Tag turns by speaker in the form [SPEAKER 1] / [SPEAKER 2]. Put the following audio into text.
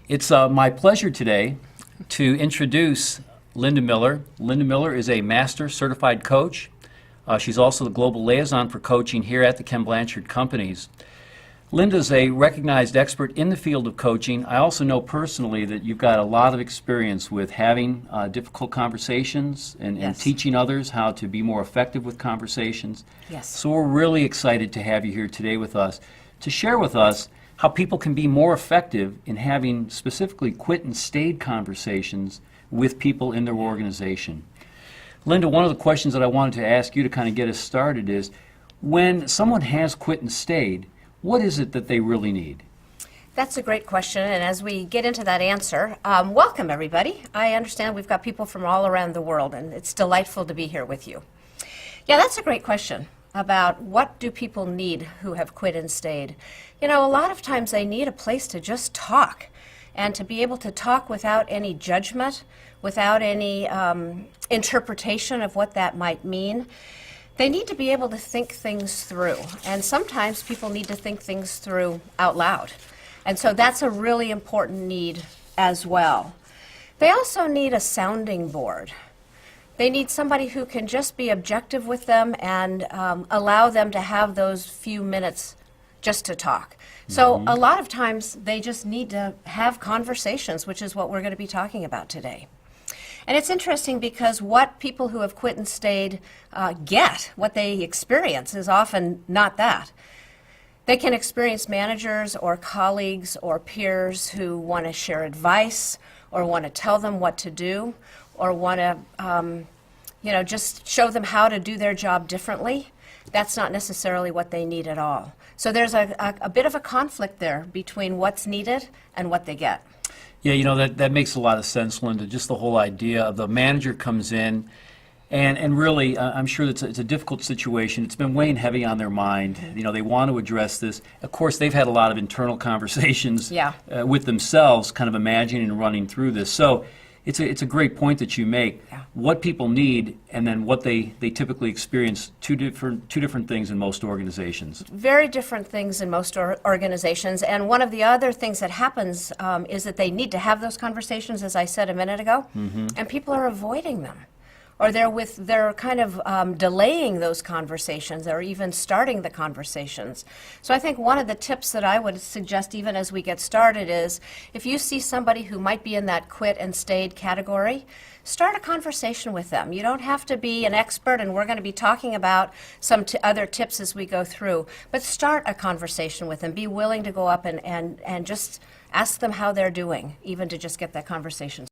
[SPEAKER 1] It's my pleasure today to introduce Linda Miller. Linda Miller is a Master Certified Coach. She's also the Global Liaison for Coaching here at the Ken Blanchard Companies. Linda's a recognized expert in the field of coaching. I also know personally that you've got a lot of experience with having difficult conversations and teaching others how to be more effective with conversations.
[SPEAKER 2] Yes.
[SPEAKER 1] So we're really excited to have you here today with us to share with us how people can be more effective in having specifically quit and stayed conversations with people in their organization. Linda, one of the questions that I wanted to ask you to kind of get us started is, when someone has quit and stayed, what is it that they really need?
[SPEAKER 2] That's a great question, and as we get into that answer, welcome everybody. I understand we've got people from all around the world, and it's delightful to be here with you. Yeah, that's a great question about what do people need who have quit and stayed. You know, a lot of times they need a place to just talk, and to be able to talk without any judgment, without any interpretation of what that might mean. They need to be able to think things through, and sometimes people need to think things through out loud. And so that's a really important need as well. They also need a sounding board. They need somebody who can just be objective with them and allow them to have those few minutes just to talk. So a lot of times they just need to have conversations, which is what we're going to be talking about today. And it's interesting because what people who have quit and stayed get, what they experience, is often not that. They can experience managers or colleagues or peers who want to share advice or want to tell them what to do or want to just show them how to do their job differently. That's not necessarily what they need at all. So there's a bit of a conflict there between what's needed and what they get.
[SPEAKER 1] Yeah, you know, that makes a lot of sense, Linda. Just the whole idea of the manager comes in, and really, I'm sure it's a difficult situation. It's been weighing heavy on their mind. You know, they want to address this. Of course, they've had a lot of internal conversations with themselves, kind of imagining and running through this. So it's a great point that you make.
[SPEAKER 2] Yeah.
[SPEAKER 1] What people need, and then what they typically experience, two different things in most organizations.
[SPEAKER 2] Very different things in most organizations, and one of the other things that happens is that they need to have those conversations, as I said a minute ago, and people are avoiding them. Or they're kind of delaying those conversations or even starting the conversations. So I think one of the tips that I would suggest even as we get started is, if you see somebody who might be in that quit and stayed category, start a conversation with them. You don't have to be an expert, and we're going to be talking about some other tips as we go through, but start a conversation with them. Be willing to go up and just ask them how they're doing, even to just get that conversation